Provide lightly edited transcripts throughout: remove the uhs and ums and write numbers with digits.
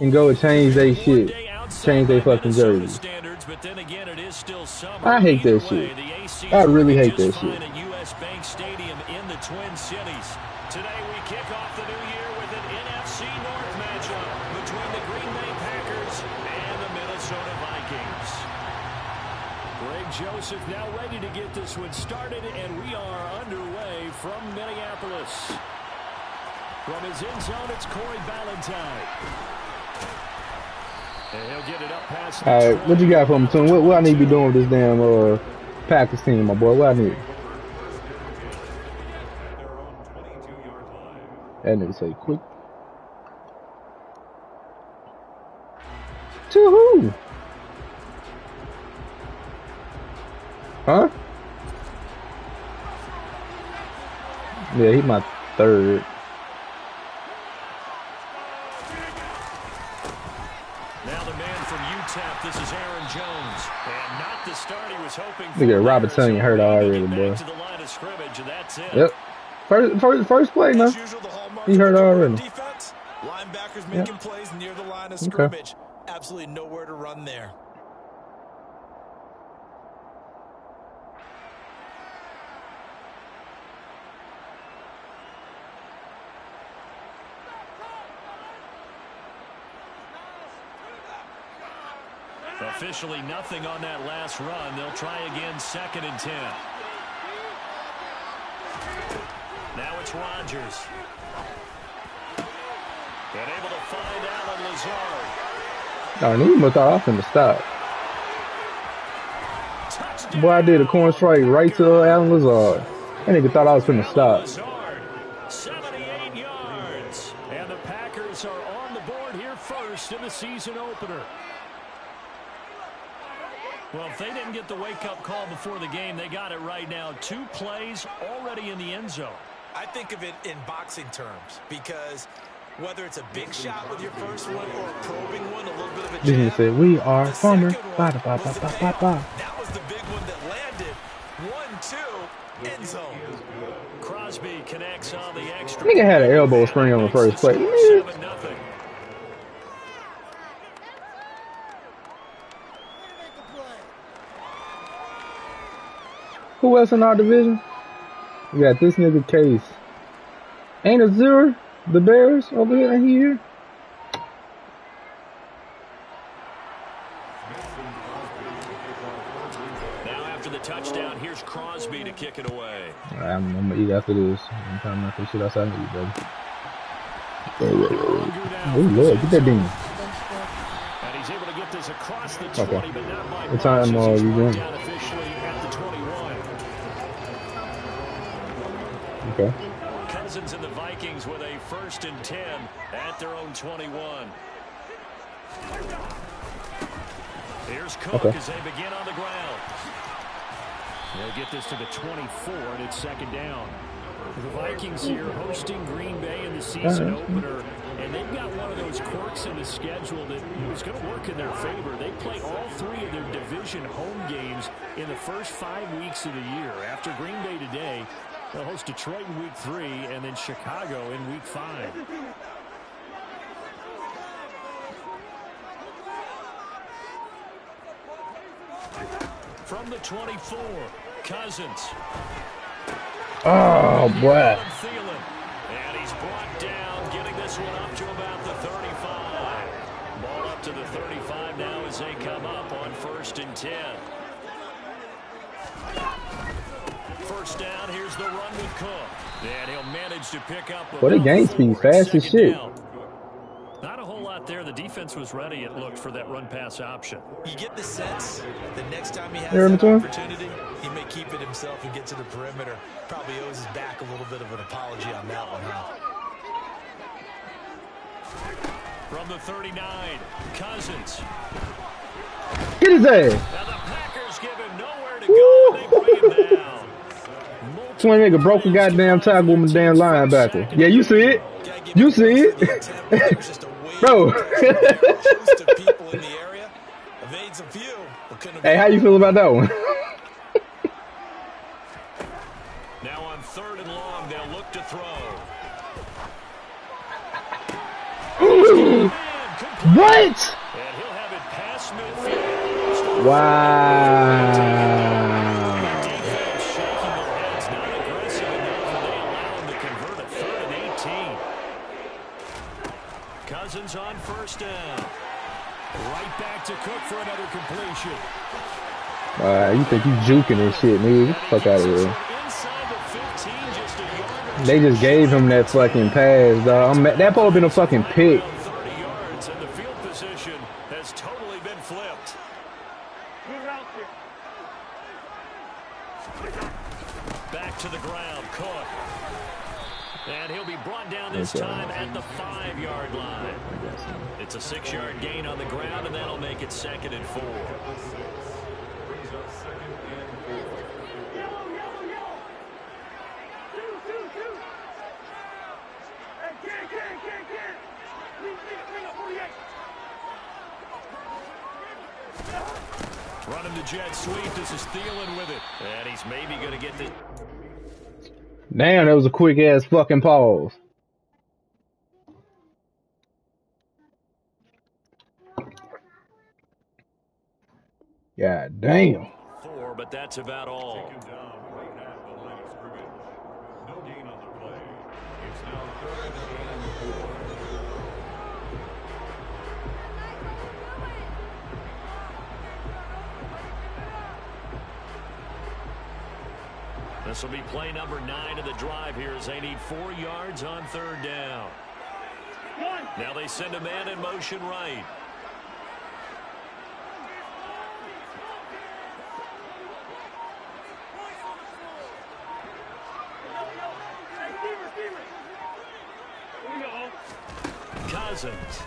and go change they shit. Change they fucking jerseys. I hate that shit. I really hate that shit. US Bank Stadium in the Twin Cities. Today we kick off the new year with an NFC North matchup between the Green Bay Packers and the Minnesota Vikings. Greg Joseph now ready to get this one started, and we are underway from Minneapolis. From his end zone, it's Corey Ballantyne. And he'll get it up past the all right, what you got for me, Tune? What I need to be doing with this damn Packers team, my boy? What I need? That nigga say quick. To who? Huh? Yeah, he my third. Now the man from UTEP, this is Aaron Jones. And not the start he was hoping for. Nigga, Robert Tonyan hurt already, boy. To the line of scrimmage, and that's it. Yep. First play, man. He hurt already. Defense, linebackers making plays near the line of scrimmage. Absolutely nowhere to run there. Officially nothing on that last run. They'll try again, 2nd and 10. Now it's Rodgers. And able to find Allen Lazard. Oh, he must have off him to stop. Boy, I did a corner strike right to Allen Lazard. That nigga thought I was finna stop. 78 yards. And the Packers are on the board here first in the season opener. Well, if they didn't get the wake-up call before the game, they got it right now. 2 plays already in the end zone. I think of it in boxing terms because whether it's a big shot with your first one or a probing one, a little bit of a Then he jab, said, "We are the farmer." second one was the big one. That was the big one that landed. 1-2, end zone. Crosby connects on the extra. Nigga had an elbow spring on the first play. 7-0. Who else in our division? We got this nigga Case. Ain't Azure the Bears over here? Ain't he here? Now after the touchdown, here's Crosby to kick it away. I'm gonna eat after this. I'm trying to put shit outside of you, baby. Oh Lord, get that demon. And he's able to get this across the 20, Okay. but not by What time much, as are he's you marked doing? down officially at the 21. Okay. Cousins and the Vikings with a 1st and 10 at their own 21. Here's Cook as they begin on the ground. They'll get this to the 24, and it's 2nd down. The Vikings here hosting Green Bay in the season opener, and they've got one of those quirks in the schedule that is going to work in their favor. They play all 3 of their division home games in the first 5 weeks of the year. After Green Bay today, they'll host Detroit in week 3 and then Chicago in week 5. From the 24, Cousins. Oh boy. And he's brought down, getting this one up to about the 35. Ball up to the 35 now as they come up on 1st and 10. 1st down, here's the run with Cook. And he'll manage to pick up. Well, the game speed fast as shit. Not a whole lot there. The defense was ready, it looked, for that run-pass option. You get the sense the next time he has Here, that opportunity, he may keep it himself and get to the perimeter. Probably owes his back a little bit of an apology on that one, huh? From the 39, Cousins. Get his ass. Now the Packers give him nowhere to go, and they bring him down. Twin nigga broke a goddamn tackle with my damn linebacker. Yeah, you see it. You see it. Bro. Hey, how you feel about that one? Now on 3rd and long, they'll look to throw. What? And he'll have it past midfield. Wow. Defense shaking their heads, not aggressive enough, and they allow him to convert a 3rd and 18. Cousins on first down. Right back to Cook for another completion. You think you juking and shit, nigga? Get the fuck out of here. They just gave him that fucking pass, dog. That ball been a fucking pick. 30 yards, and the field position has totally been flipped. Back to the ground, Cook. And he'll be brought down this time at the 5-yard line. It's a 6-yard gain on the ground, and that'll make it 2nd and 4. Running the jet sweep. This is Thielen with it. And he's maybe going to get this. Damn, that was a quick ass fucking pause. God damn. 4, but that's about all. No gain on the play. It's now 3rd and 4. This will be play number 9 of the drive here as they need 4 yards on 3rd down. Now they send a man in motion right. Cousins.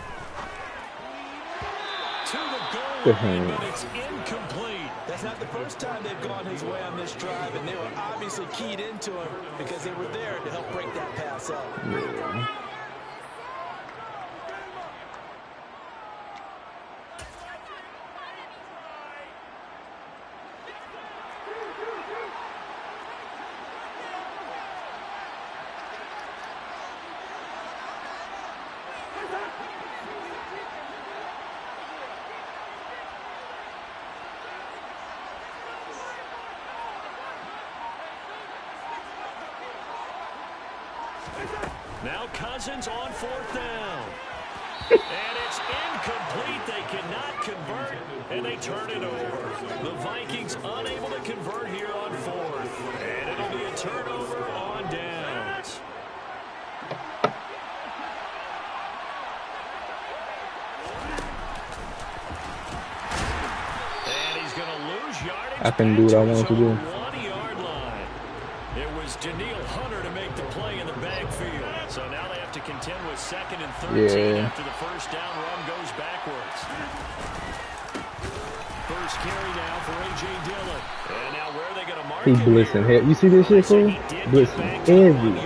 To the goal line, but it's incomplete. That's not the first time they've gone his way on this drive, and they were obviously keyed into him because they were there to help break that pass up. Yeah. Now Cousins on 4th down. And it's incomplete. They cannot convert, and they turn it over. The Vikings unable to convert here on 4th. And it'll be a turnover on downs. And he's going to lose yardage. I can do what I want to do. 1-yard line. It was Danielle Hunter to make the play in the backfield. So now they have to contend with 2nd and 13 after the first down run goes backwards. First carry now for A.J. Dillon. And now where are they going to mark He him blitzing. here? You see this shit, fool? Blitzing. Envy.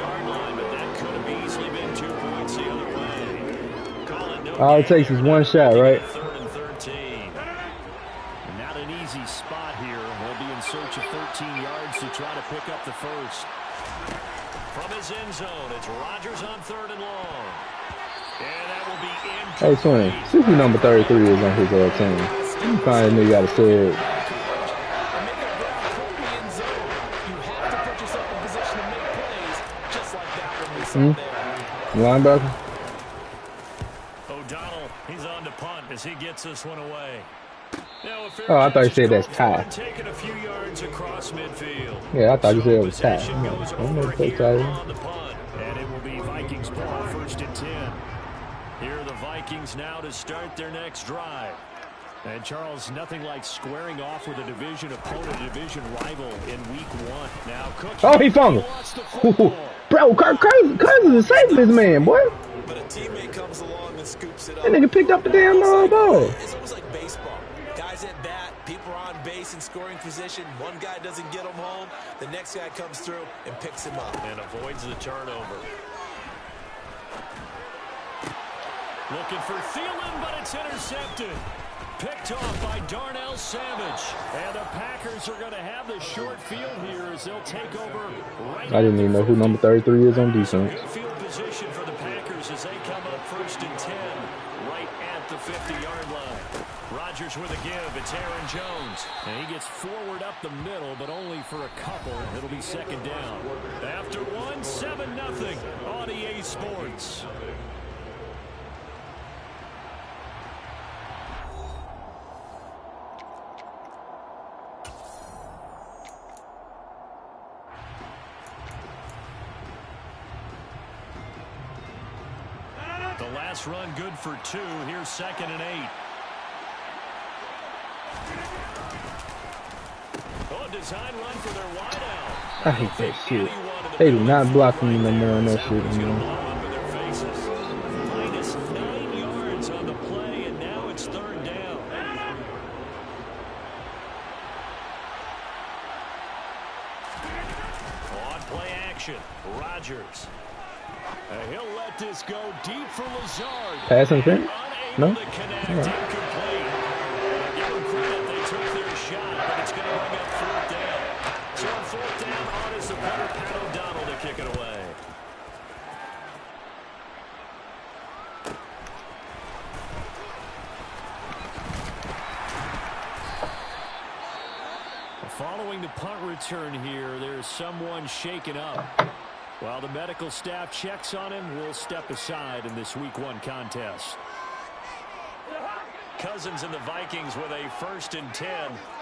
All it takes is one shot, right? 3rd and 13. Not an easy spot here. They'll be in search of 13 yards to try to pick up the first. From his end zone, it's Rodgers on 3rd and long. And that will be Hey, Swing. See who number 33 is on his team. You finally knew you got to say it. Linebacker? O'Donnell, he's on to punt as he gets this one away. Oh, I thought you said that's Ty. Taking a few yards across midfield. Yeah, I thought you said it was Ty. Possession goes over here on the punt, and it will be Vikings ball 1st and 10. Here are the Vikings now to start their next drive. And Charles, nothing like squaring off with a division opponent, a division rival in week 1. Now Cook. Oh, he fumbled. Bro, Cousins is saving this man, boy. But a teammate comes along and scoops it up. That nigga picked up the damn ball. It's almost like baseball. Guys at bat, people are on base in scoring position. One guy doesn't get him home. The next guy comes through and picks him up. And avoids the turnover. Looking for Thielen, but it's intercepted. picked off by Darnell Savage. And the Packers are going to have the short field here as they'll take over right. I didn't even know who number 33 is on defense. Good field position for the Packers as they come up 1st and 10 right at the 50-yard line. Rodgers with a give. It's Aaron Jones. And he gets forward up the middle, but only for a couple. It'll be 2nd down. After 1, 7-0 on EA Sports. The last run good for 2. Here's 2nd and 8. Oh, design run for their wideout. I hate that shit. They do not block me no more on that shit anymore. Minus 9 yards on the play, and now it's 3rd down. On play action, Rodgers. He'll let this go deep for Lazard. Pass interference? No? Right. Give them credit, they took their shot, but it's going to bring up 4th down. So on 4th down, on is the punter, Pat O'Donnell, to kick it away. Following the punt return here, there's someone shaken up. While the medical staff checks on him, we'll step aside in this Week 1 contest. Cousins and the Vikings with a 1st and 10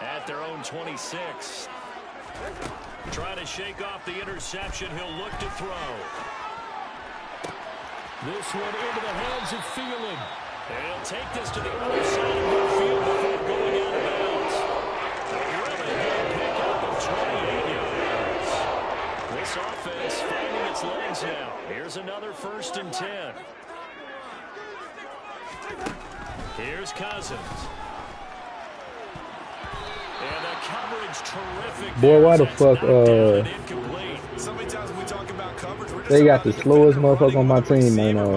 at their own 26. Trying to shake off the interception. He'll look to throw. This one into the hands of Thielen. And he'll take this to the other side of midfield before going out of bounds. A really good pickup of 28 yards. This offense finding its legs now. Here's another 1st and 10. Here's Cousins. And the coverage terrific. Boy, why the fuck, So many times we talk about coverage, they got the slowest motherfucker on my team, man, on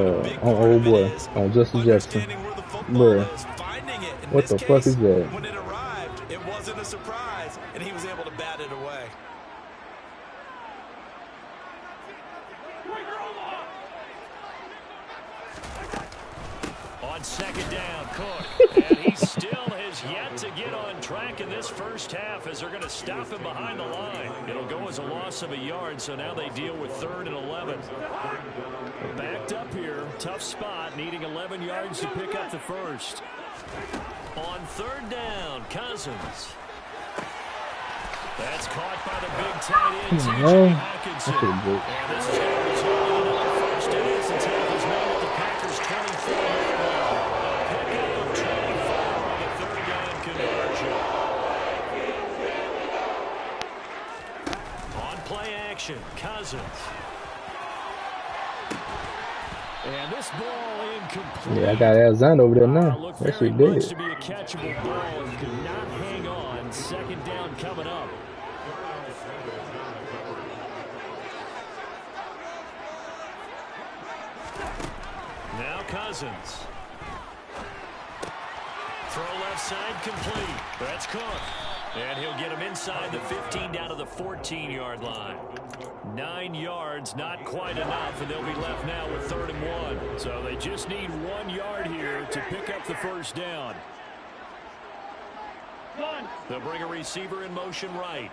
old boy, on Justin Jefferson. Bruh. What the fuck is that? When it arrived, it wasn't a surprise, and he was able to bat it away. On 2nd down, Cook. And he still has yet to get on track in this first half as they're going to stop him behind the line. It'll go as a loss of a yard, so now they deal with 3rd and 11. Backed up here, tough spot, needing 11 yards to pick up the first. On 3rd down, Cousins. That's caught by the big tight end, T.J. Hockenson. And this is going to result in another first down as the tackle's made at the Packers' 24-yard line. A pickup of 24 on the 3rd down conversion. On play action, Cousins. And this ball incomplete. Yeah, I got Alexander over there now. That shit dead. To be a catchable ball and could not hang on. 2nd down coming up. Now Cousins. Throw left side complete. That's Cook. And he'll get him inside the 15 down to the 14-yard line. 9 yards, not quite enough, and they'll be left now with 3rd and 1. So they just need 1 yard here to pick up the first down. They'll bring a receiver in motion right.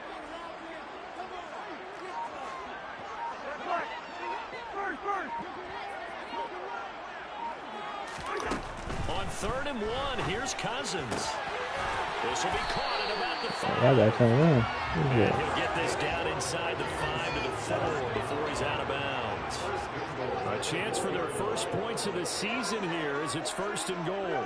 On 3rd and 1, here's Cousins. This will be caught at about the 5. I got turn around. And he'll get this down inside the 5 to the 4 before he's out of bounds. A chance for their first points of the season here as it's 1st and goal.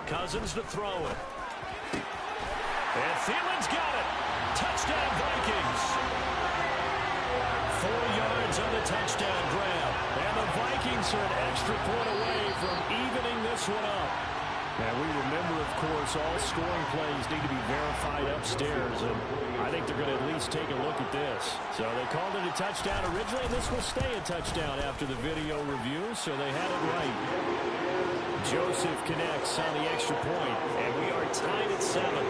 Cousins to throw it. And Thielen's got it. Touchdown Vikings. 4 yards on the touchdown grab. And the Vikings are an extra point away from evening this one up. And we remember, of course, all scoring plays need to be verified upstairs, and I think they're going to at least take a look at this. So they called it a touchdown originally, and this will stay a touchdown after the video review, so they had it right. Joseph connects on the extra point, and we are tied at 7.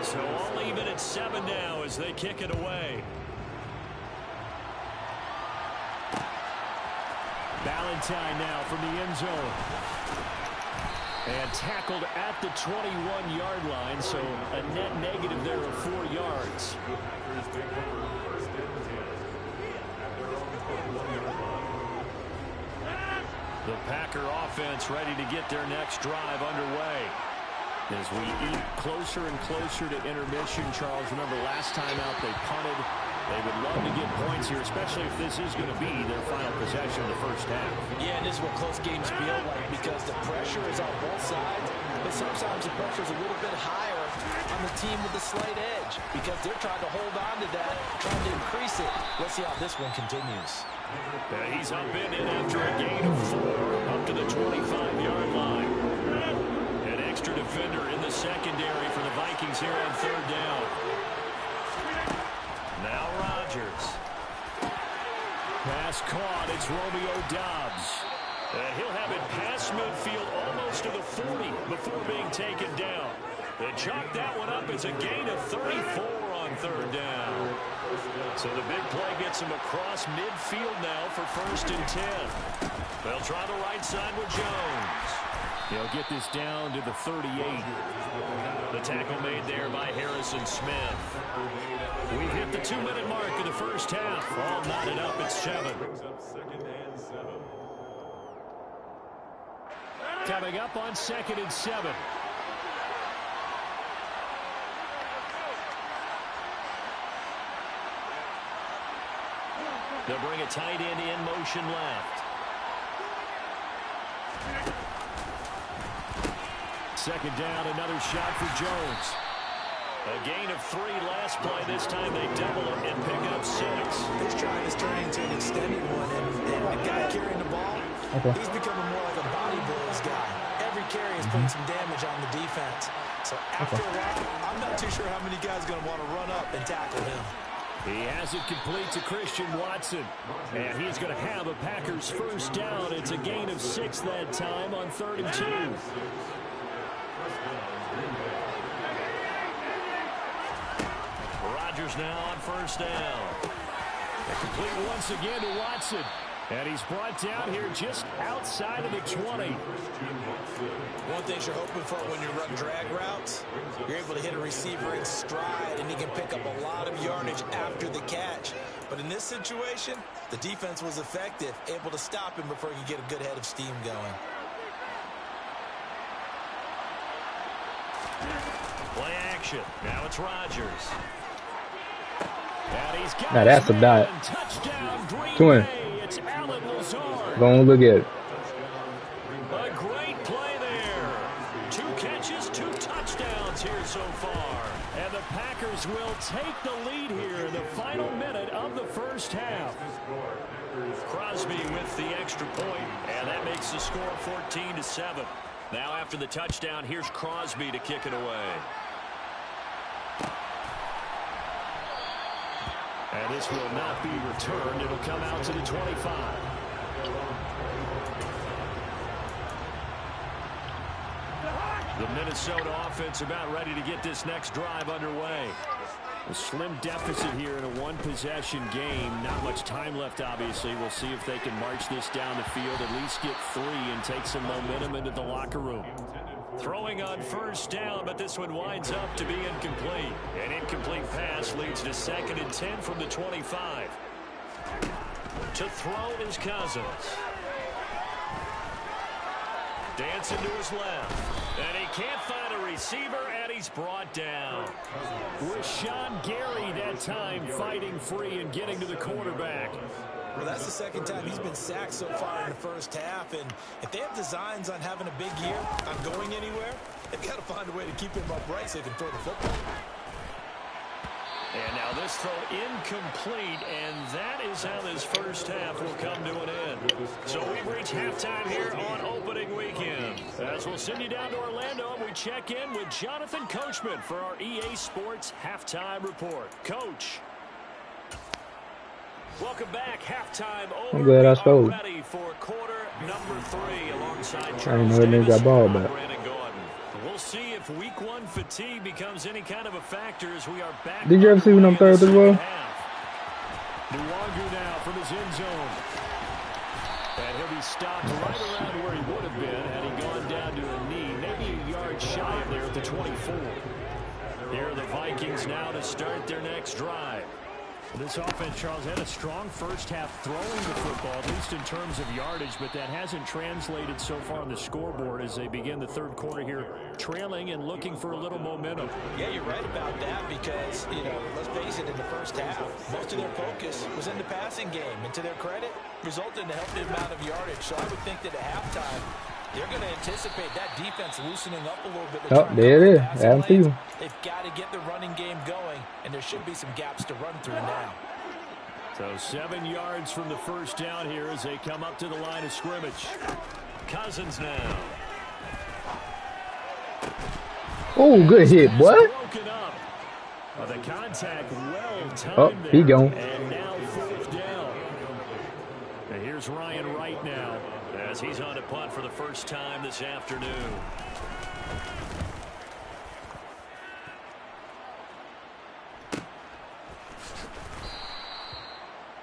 So all even at 7 now as they kick it away. Valentine now from the end zone. And tackled at the 21-yard line, so a net negative there of 4 yards. The Packer offense ready to get their next drive underway. As we eat closer and closer to intermission, Charles, remember last time out they punted. They would love to get points here, especially if this is going to be their final possession of the first half. Yeah, and this is what close games feel like because the pressure is on both sides, but sometimes the pressure is a little bit higher on the team with the slight edge because they're trying to hold on to that, trying to increase it. Let's see how this one continues. He's up in it after a gain of 4 up to the 25-yard line. An extra defender in the secondary for the Vikings here on 3rd down. Now Rodgers. Pass caught. It's Romeo Doubs. And he'll have it past midfield almost to the 40 before being taken down. They chalk that one up as a gain of 34 on 3rd down. So the big play gets him across midfield now for 1st and 10. They'll try the right side with Jones. He'll get this down to the 38. The tackle made there by Harrison Smith. We've hit the 2-minute mark of the first half. All knotted up at 7. Coming up on 2nd and 7. They'll bring a tight end in motion left. 2nd down, another shot for Jones. A gain of 3 last play. This time they double it and pick up 6. This drive is turning into an extended one, and the guy carrying the ball, he's becoming more like a body blows guy. Every carry is putting some damage on the defense. So after a while, I'm not too sure how many guys are going to want to run up and tackle him. He has it complete to Christian Watson. And he's going to have a Packers 1st down. It's a gain of 6 that time on 3rd and 2. Rodgers now on 1st down. Complete once again to Watson. And he's brought down here just outside of the 20. One thing you're hoping for when you run drag routes, you're able to hit a receiver in stride, and he can pick up a lot of yardage after the catch. But in this situation, the defense was effective, able to stop him before he could get a good head of steam going. Play action. Now it's Rodgers. And he's got now that's a dot. Twin. It's Alan Lazard. Go and look at it. A great play there. 2 catches, 2 touchdowns here so far. And the Packers will take the lead here in the final minute of the first half. Crosby with the extra point, and that makes the score 14-7. Now after the touchdown, here's Crosby to kick it away. And this will not be returned. It'll come out to the 25. The Minnesota offense about ready to get this next drive underway. A slim deficit here in a 1-possession game. Not much time left, obviously. We'll see if they can march this down the field, at least get 3 and take some momentum into the locker room. Throwing on 1st down, but this one winds up to be incomplete. An incomplete pass leads to 2nd and 10 from the 25. To throw is Cousins. Dancing to his left. And he can't find a receiver, and he's brought down. Rashawn Gary that time fighting free and getting to the quarterback. Well, that's the 2nd time he's been sacked so far in the first half, and if they have designs on having a big year, on going anywhere, they've got to find a way to keep him upright so he can throw the football. And now this throw incomplete, and that is how this first half will come to an end. So we've reached halftime here on opening weekend. As we'll send you down to Orlando, and we check in with Jonathan Coachman for our EA Sports Halftime Report. Coach. Welcome back. Halftime over. I'm glad I stole. Ready for quarter number 3 alongside I Charles didn't know they got ball back. Brandon Gordon. We'll see if week 1 fatigue becomes any kind of a factor as we are back. Did you ever see when I'm third as well? Nwangu now from his end zone. And he'll be stopped right around where he would have been had he gone down to a knee, maybe a yard shy of there at the 24. Here are the Vikings now to start their next drive. This offense, Charles, had a strong first half throwing the football, at least in terms of yardage, but that hasn't translated so far on the scoreboard as they begin the third quarter here, trailing and looking for a little momentum. Yeah, you're right about that because, you know, let's face it, in the first half, most of their focus was in the passing game, and to their credit, resulted in a healthy amount of yardage. So I would think that at halftime, they're going to anticipate that defense loosening up a little bit. Oh, there it is. Adam Thielen. They've got to get the running game going, and there should be some gaps to run through now. So 7 yards from the first down here as they come up to the line of scrimmage. Cousins now. Oh, good hit, boy. Broken up. The contact well timed. Oh, he gone. And now 4th down. And here's Ryan Wright now as he's on a punt for the first time this afternoon.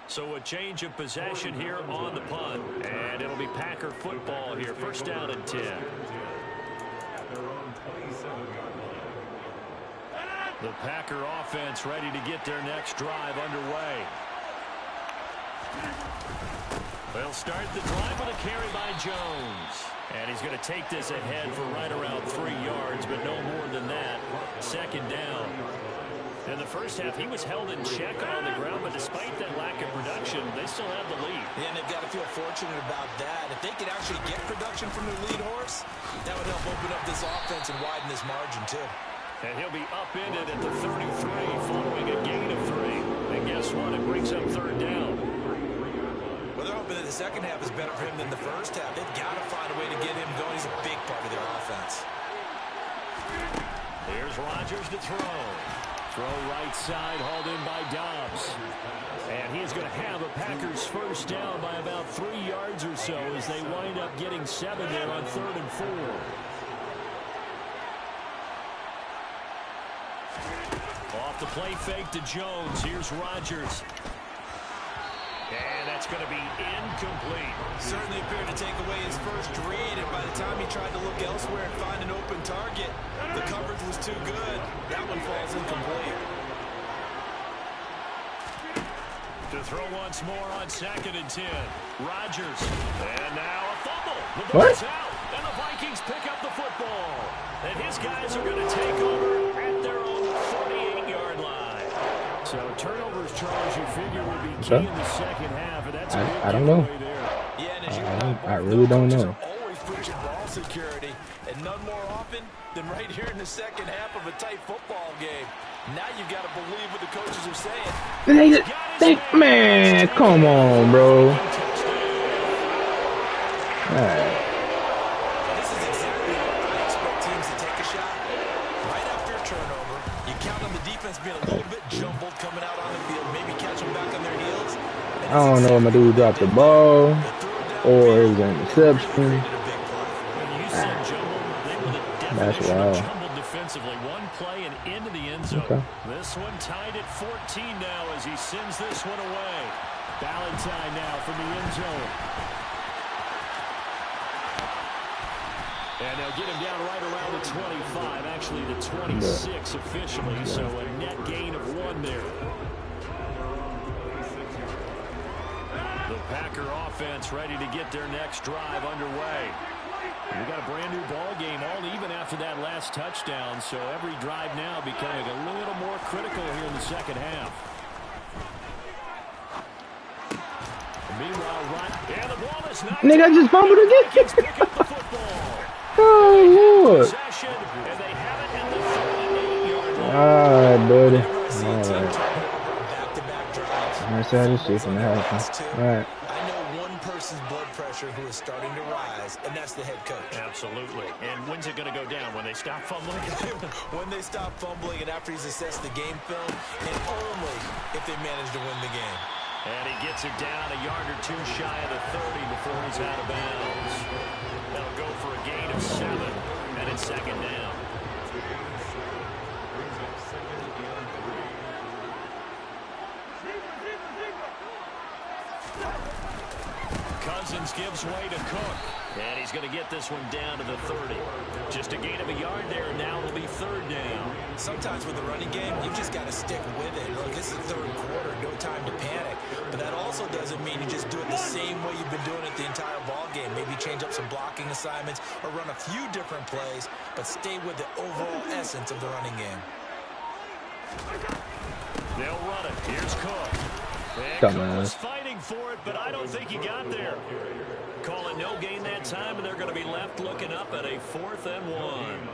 So a change of possession here on the punt. And it'll be Packer football here. First down and 10. The Packer offense ready to get their next drive underway. They'll start the drive with a carry by Jones. And he's going to take this ahead for right around 3 yards, but no more than that. Second down. In the first half, he was held in check on the ground, but despite that lack of production, they still have the lead. Yeah, and they've got to feel fortunate about that. If they could actually get production from their lead horse, that would help open up this offense and widen this margin, too. And he'll be upended at the 33 following a gain of 3. And guess what? It brings up third down. Well, they're hoping that the second half is better for him than the first half. They've got to find a way to get him going. He's a big part of their offense. Here's Rodgers to throw. Throw right side, hauled in by Dobbs. And he is going to have a Packers first down by about 3 yards or so as they wind up getting 7 there on 3rd and 4. Off the play fake to Jones. Here's Rodgers. And that's going to be incomplete. Certainly appeared to take away his first read, and by the time he tried to look elsewhere and find an open target, the coverage was too good. That one falls incomplete. To throw once more on 2nd and 10. Rodgers. And now a fumble. The What? ball's out. And the Vikings pick up the football. And his guys are going to take over at their own 48-yard line. So turnovers, Charles, you figure will be key in the second half. And that's I don't know. Yeah, and as you I really don't know. always pushing ball security, and none more often than right here in the second half of a tight football game. Now you've got to believe what the coaches are saying. Man, come on, bro. All right. This is exactly what I expect teams to take a shot. Right after a turnover, you count on the defense being a little bit jumbled coming out on the field, maybe catch them back on their heels. I don't know if my dude dropped the ball or it was an interception. That's wild. Defensively, one play and into the end zone. Okay. This one tied at 14 now as he sends this one away. Valentine now from the end zone. And they'll get him down right around the 25, actually the 26 officially, so a net gain of 1 there. The Packer offense ready to get their next drive underway. We've got a brand new ball game, all even after that last touchdown, so every drive now becoming a little more critical here in the second half. Meanwhile, and the ball is not. Nigga, I just fumbled again. Pick up the football. Oh, Lord. Possession, and they have it at the 38-yard line. All right, buddy. All right. see how this shit gonna happen. All right. I know one person's blood pressure who is starting to rise, and that's the head coach. Absolutely. And when's it going to go down? When they stop fumbling? When they stop fumbling and after he's assessed the game film, and only if they manage to win the game. And he gets it down a yard or two shy of the 30 before he's out of bounds. They'll go for a gain of 7, and it's second down. Cousins gives way to Cook. And he's going to get this one down to the 30. Just a gain of a yard there, and now it'll be third down. Sometimes with the running game, you've just got to stick with it. Look, this is third quarter, no time to panic. But that also doesn't mean you just do it the same way you've been doing it the entire ball game. Maybe change up some blocking assignments or run a few different plays, but stay with the overall essence of the running game. They'll run it. Here's Cook. And Come Cook on. was fighting for it, but I don't think he got there. Call it no gain that time, and they're going to be left looking up at a 4th and 1.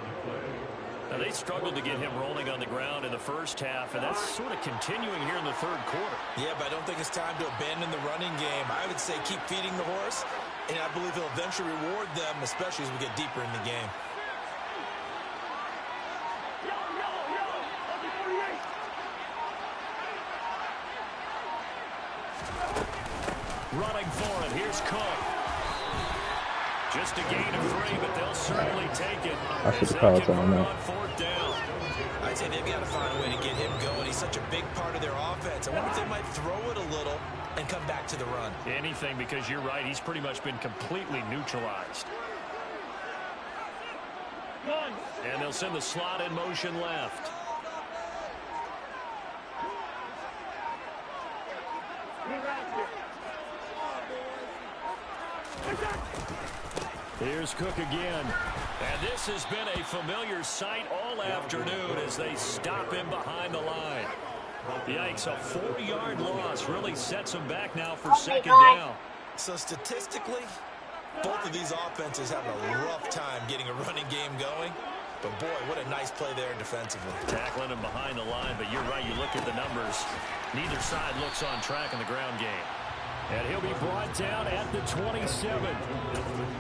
Now, they struggled to get him rolling on the ground in the first half, and that's sort of continuing here in the third quarter. Yeah, but I don't think it's time to abandon the running game. I would say keep feeding the horse, and I believe he'll eventually reward them, especially as we get deeper in the game. Running for it. Here's Cook. Just a gain of 3, but they'll certainly take it. I should call something on out. 4th down. I'd say they've got to find a way to get him going. He's such a big part of their offense. I wonder if they might throw it a little and come back to the run. Anything, because you're right. He's pretty much been completely neutralized. And they'll send the slot in motion left. Here's Cook again. And this has been a familiar sight all afternoon as they stop him behind the line. Yikes, a 4-yard loss really sets them back now for second down. So statistically, both of these offenses have a rough time getting a running game going. But boy, what a nice play there defensively. Tackling him behind the line, but you're right, you look at the numbers. Neither side looks on track in the ground game. And he'll be brought down at the 27.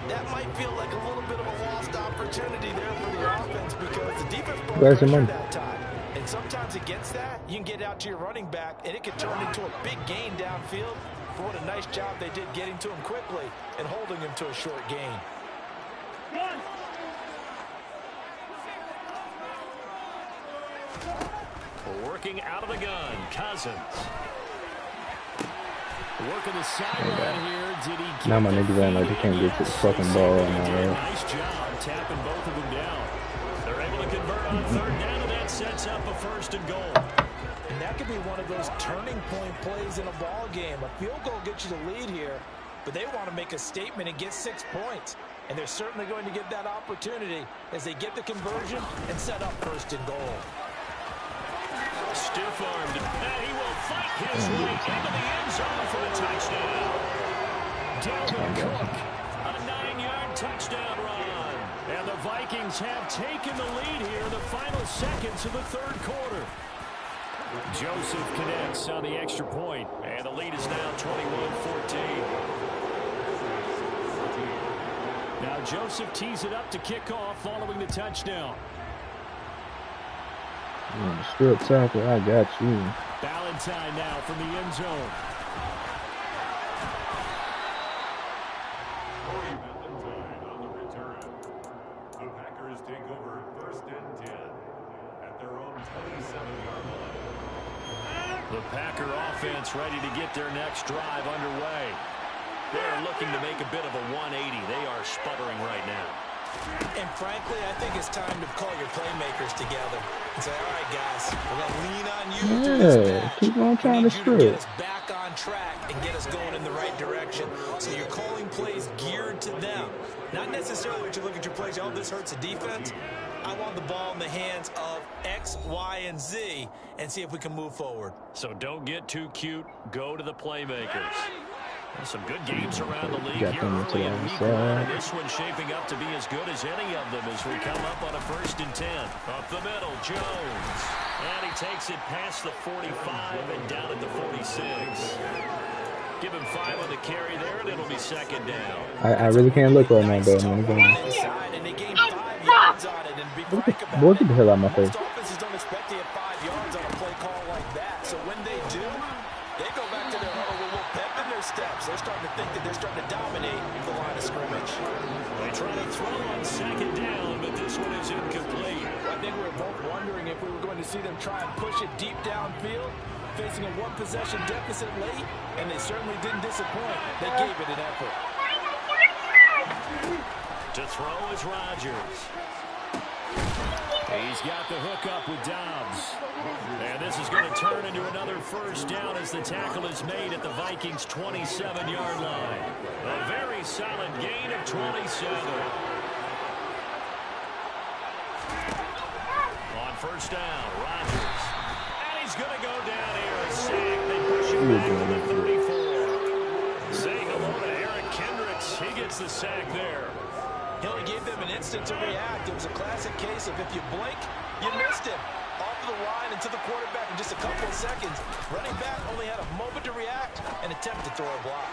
That might feel like a little bit of a lost opportunity there for the offense because the defense broke Where's the pressure money? that time. And sometimes against that, you can get out to your running back, and it can turn into a big gain downfield. But what a nice job they did getting to him quickly and holding him to a short gain. Working out of the gun, Cousins. Working the sideline here. Did he get Now my the niggas act like they can't get to the fucking ball right now, right? Nice job tapping both of them down. They're able to convert on third down, and that sets up a 1st and goal. And that could be one of those turning point plays in a ball game. A field goal gets you the lead here, but they want to make a statement and get 6 points. And they're certainly going to get that opportunity as they get the conversion and set up 1st and goal. Stiff-armed, and he will fight his way into the end zone for the touchdown. Dalvin Cook, a 9-yard touchdown run. And the Vikings have taken the lead here in the final seconds of the third quarter. Joseph connects on the extra point, and the lead is now 21-14. Now Joseph tees it up to kick off following the touchdown. Strip tackle, I got you. Valentine now from the end zone. Corey Valentine on the return. The Packers take over 1st and 10 at their own 27-yard line. The Packer offense ready to get their next drive underway. They're looking to make a bit of a 180. They are sputtering right now. And frankly, I think it's time to call your playmakers together and say, all right, guys, we're going to lean on you through this match. Keep on trying we to need you to get strip. us back on track and get us going in the right direction. So you're calling plays geared to them. Not necessarily what you look at your plays, oh, this hurts the defense. I want the ball in the hands of X, Y, and Z and see if we can move forward. So don't get too cute. Go to the playmakers. Some good games around the league Got here them early to in the week side. 1. And this one's shaping up to be as good as any of them as we come up on a 1st and 10. Up the middle, Jones. And he takes it past the 45 and down at the 46. Give him 5 on the carry there, and it'll be 2nd down. I really can't look right now, though. I'm gonna go. Inside, and they gained 5 yards on it. And be frank about Boy, it, get the hell out of my face. most offenses don't expect to get 5 yards on a play call like that. So when they do, they go back to their huddle with a little pep in their steps. They're starting to think that they're starting to dominate the line of scrimmage. They try to throw on 2nd down, but this one is incomplete. I think we were both wondering if we were going to see them try and push it deep downfield, facing a 1-possession deficit late, and they certainly didn't disappoint. They gave it an effort. To throw is Rodgers. He's got the hook up with Dobbs. And this is going to turn into another 1st down as the tackle is made at the Vikings' 27-yard line. A very solid gain of 27. On 1st down, Rodgers. And he's going to go down here. A sack. They push him back to the 34. Say hello to Eric Kendricks. He gets the sack there. He only gave them an instant to react. It was a classic case of if you blink, you missed him. Off of the line and to the quarterback in just a couple of seconds. Running back only had a moment to react and attempt to throw a block.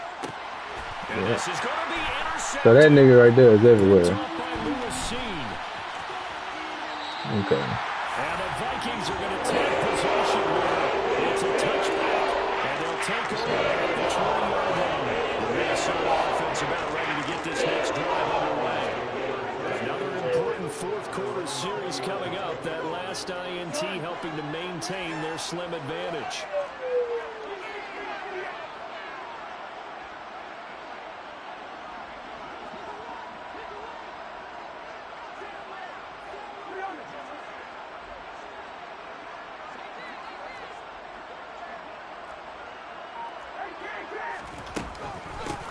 And this is going to be intercepted. So that nigga right there is everywhere. By Lewis Cine. Okay. And the Vikings are going to take possession here. It's a touchback, and they'll take over at the 20-yard line. The Minnesota offense about ready to get this next drive underway. Another important 4th quarter series coming up. That last INT helping to maintain their slim advantage.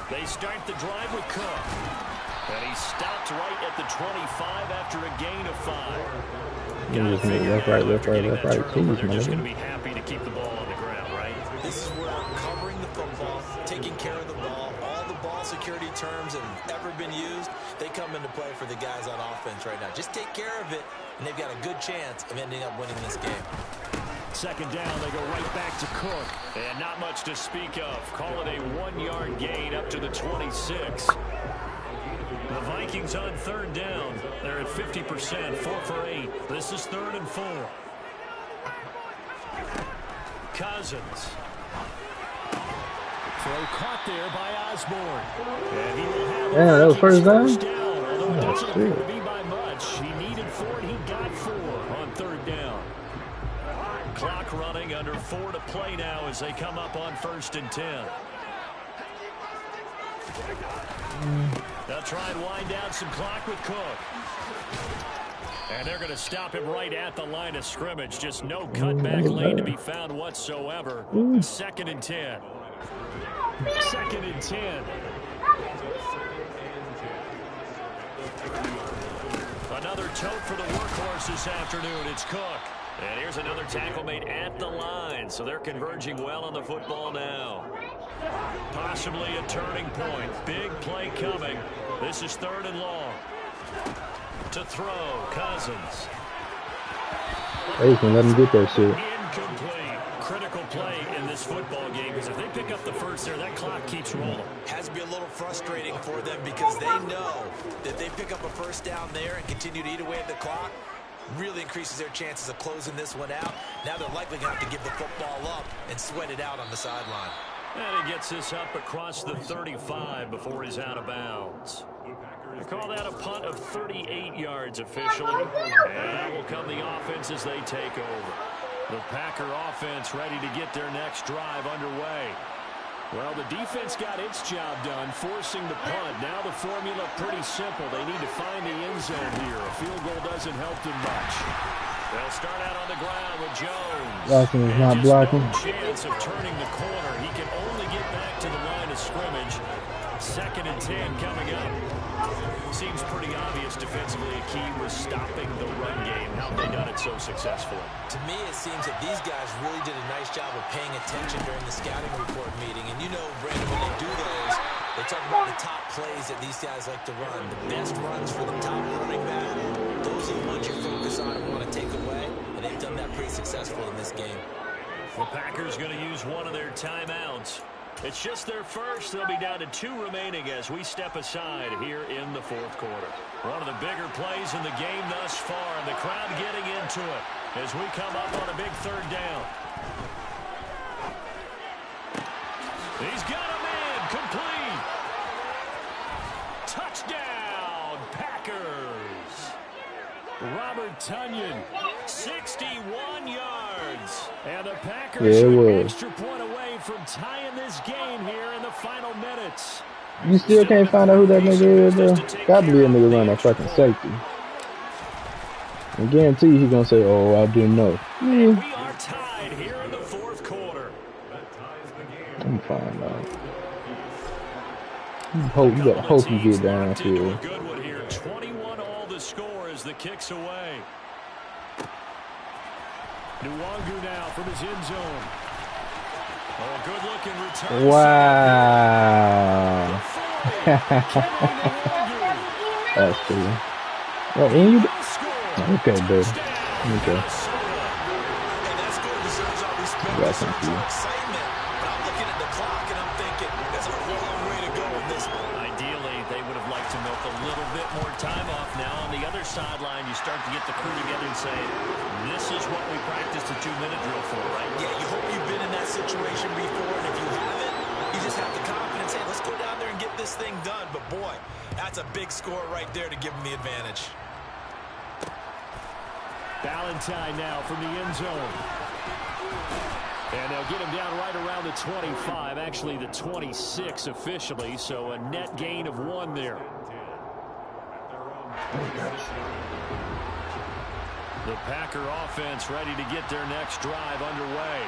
They start the drive with Cook. And he stopped right at the 25 after a gain of 5. You just make left, right. Please, They're just going to man. be happy to keep the ball on the ground, right? This is where covering the football, taking care of the ball, all the ball security terms have ever been used, they come into play for the guys on offense right now. Just take care of it, and they've got a good chance of ending up winning this game. 2nd down, they go right back to Cook. And not much to speak of. Call it a 1-yard gain up to the 26. The Vikings on 3rd down. They're at 50%, 4 for 8. This is 3rd and 4. Cousins. Throw caught there by Osborne. And he will have Yeah, that was 1st down? although it doesn't appear to shit. be by much. He needed 4, and he got 4 on 3rd down. Clock running, under 4 to play now as they come up on 1st and 10. They'll try and wind down some clock with Cook. And they're going to stop him right at the line of scrimmage. Just no cutback lane to be found whatsoever. 2nd and 10. 2nd and 10. Another tote for the workhorse this afternoon. It's Cook. And here's another tackle made at the line. So they're converging well on the football now. Possibly a turning point. Big play coming. This is 3rd and long. To throw, Cousins. Hey, you can let him get that shit. Incomplete. Critical play in this football game, because if they pick up the 1st there, that clock keeps rolling. Has to be a little frustrating for them because they know that they pick up a 1st down there and continue to eat away at the clock. Really increases their chances of closing this one out. Now they're likely going to have to give the football up and sweat it out on the sideline. And he gets this up across the 35 before he's out of bounds. They call that a punt of 38 yards officially. And that will come the offense as they take over. The Packer offense ready to get their next drive underway. Well, the defense got its job done, forcing the punt. Now the formula pretty simple. They need to find the end zone here. A field goal doesn't help them much. They'll start out on the ground with Jones. Blocking is not blocking. No chance of turning the corner. He can only get back to the line of scrimmage. 2nd and 10 coming up. Seems pretty obvious defensively a key was stopping the run game. How have they done it so successfully? To me, it seems that these guys really did a nice job of paying attention during the scouting report meeting. And you know, Brandon, when they do those, they talk about the top plays that these guys like to run. The best runs for the top running back. Those are the ones you focus on and want to take away. And they've done that pretty successful in this game. The Packers going to use one of their timeouts. It's just their first. They'll be down to 2 remaining as we step aside here in the 4th quarter. One of the bigger plays in the game thus far, and the crowd getting into it as we come up on a big 3rd down. He's got a man complete. Touchdown, Packers. Robert Tonyan, 61 yards. And the Packers an extra point away from tying this game here in the final minutes. You still can't find out who that nigga is, though? Gotta be a nigga running that fucking safety. I guarantee you he's gonna say, oh, I didn't know. We are tied here in the 4th quarter. I'm fine, dog. You better hope you get downfield. Good one here. 21 all the score as the kick's away. Nwangu now from his end zone. Oh, good-looking return. Wow. That's cool. Oh, and you... Okay, baby. Okay. Got something for you. But I'm looking at the clock and I'm thinking, that's a long way to go in this one. Ideally, they would have liked to milk a little bit more time off. Now on the other sideline, you start to get the crew together and say, this is what we practiced a 2-minute drill for, right? Yeah, you hope you've been in that situation before, and if you haven't, you just have the confidence, hey, let's go down there and get this thing done. But boy, that's a big score right there to give them the advantage. Valentine now from the end zone. And they'll get him down right around the 25, actually the 26 officially, so a net gain of 1 there. The Packer offense ready to get their next drive underway.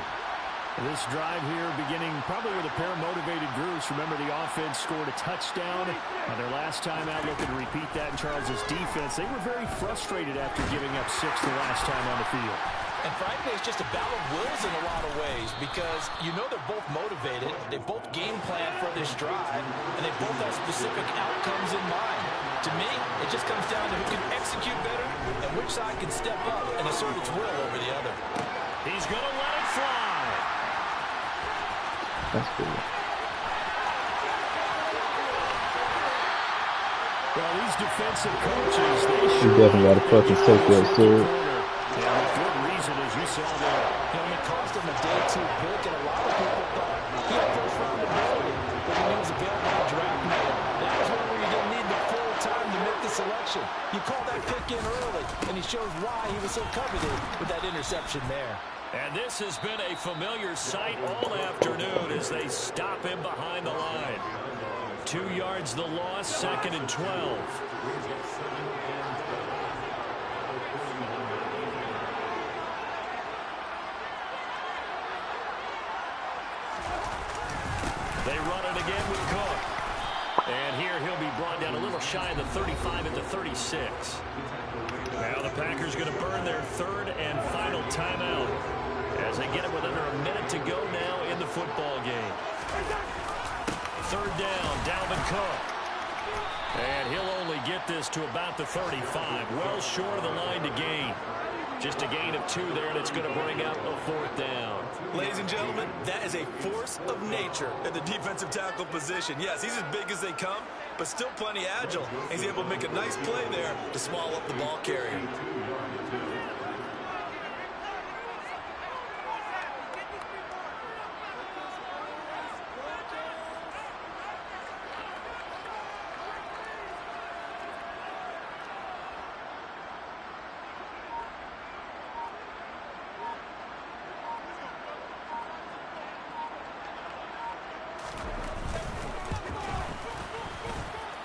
This drive here beginning probably with a pair of motivated groups. Remember, the offense scored a touchdown on their last time out, looking to repeat that in Charles' defense. They were very frustrated after giving up 6 the last time on the field. And frankly, it's just a battle of wills in a lot of ways because you know they're both motivated, they both game plan for this drive, and they both have specific outcomes in mind. To me, it just comes down to who can execute better and which side can step up and assert its will over the other. He's going to let it fly. That's cool. Well, these defensive coaches, they You definitely got to fucking take that sword. Yeah, with good reason, as you saw there. And it cost him a day 2 pick, and a lot of people thought he had first-round ability, but when he was available on draft night, that was one where you didn't need the full time to make the selection. You called that pick in early, and he shows why he was so coveted with that interception there. And this has been a familiar sight all afternoon as they stop him behind the line. 2 yards the loss, 2nd and 12. They run it again with Cook. And here he'll be brought down a little shy of the 35 at the 36. Now the Packers going to burn their 3rd and final timeout as they get it with under a minute to go now in the football game. 3rd down, Dalvin Cook. And he'll only get this to about the 35, well short of the line to gain. Just a gain of 2 there, and it's going to bring up a 4th down. Ladies and gentlemen, that is a force of nature at the defensive tackle position. Yes, he's as big as they come, but still plenty agile. He's able to make a nice play there to swallow up the ball carrier.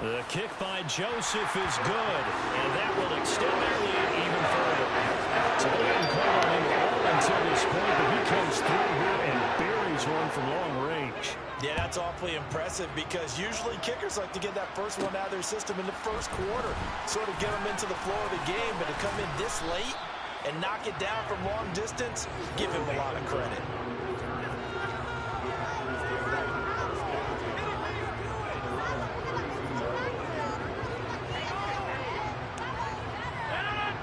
The kick by Joseph is good, and that will extend their lead even further. So they haven't called on him all until this point, but he comes through here and buries one from long range. Yeah, that's awfully impressive because usually kickers like to get that first one out of their system in the first quarter, sort of get them into the flow of the game, but to come in this late and knock it down from long distance, give him a lot of credit.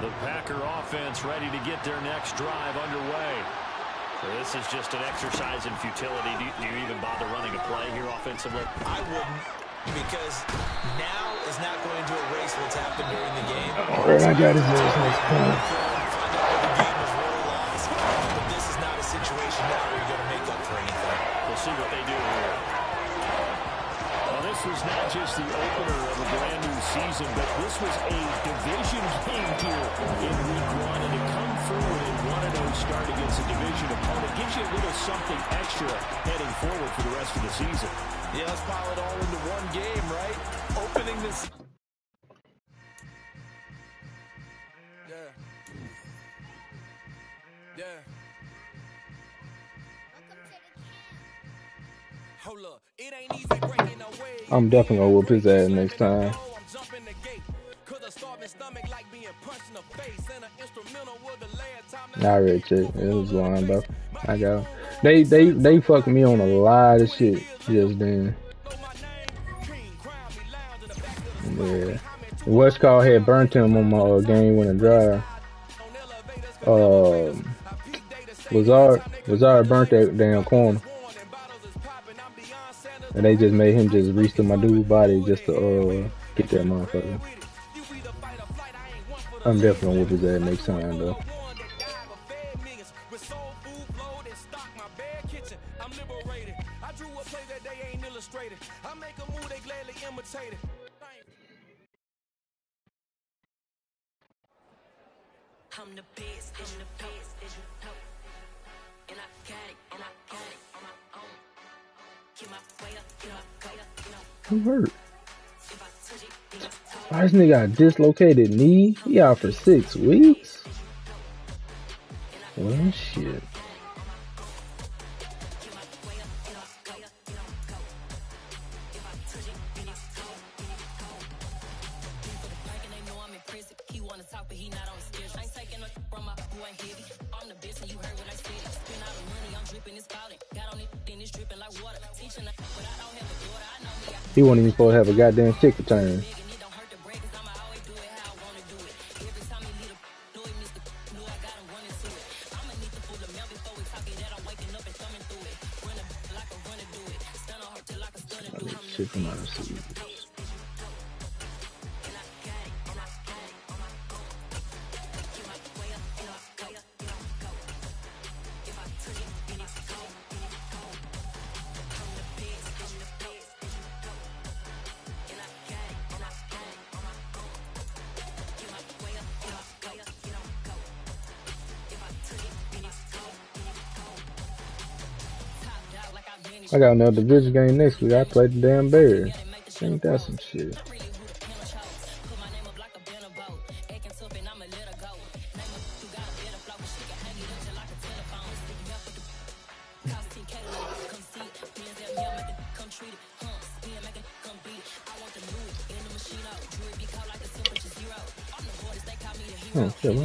The Packer offense ready to get their next drive underway. This is just an exercise in futility. Do you even bother running a play here offensively? I wouldn't, because now is not going to erase what's happened during the game. All right, I got his next time. The game was really lost, but this is not a situation now where you're going to make up for anything. We'll see what they do here. Well, this was not just the opener of a brand new season, but this was a division game here in week 1, and to come through with a 1-0 start against a division opponent gives you a little something extra heading forward for the rest of the season. Yeah, let's pile it all into one game, right? Opening this. Yeah. Hold up. It ain't easy breaking away. I'm definitely gonna whoop his ass next time. I already checked. It was lying, bro. I got him. They fucked me on a lot of shit just then. Yeah. What's called had burnt him on my game winning drive. Lazard burnt that damn corner. And they just made him just reach to my dude's body just to get that motherfucker. I'm definitely gonna whip his ass next time though. I'm the best, and the best, as you know. And I got it, on my own. Get my way up, I'm hurt. Why this nigga got dislocated knee? He out for 6 weeks? Well, shit. He wasn't even supposed to have a goddamn kick return. Shit from my receivers. I got another division game next week. I played the damn Bears. Ain't that some shit? Oh shit,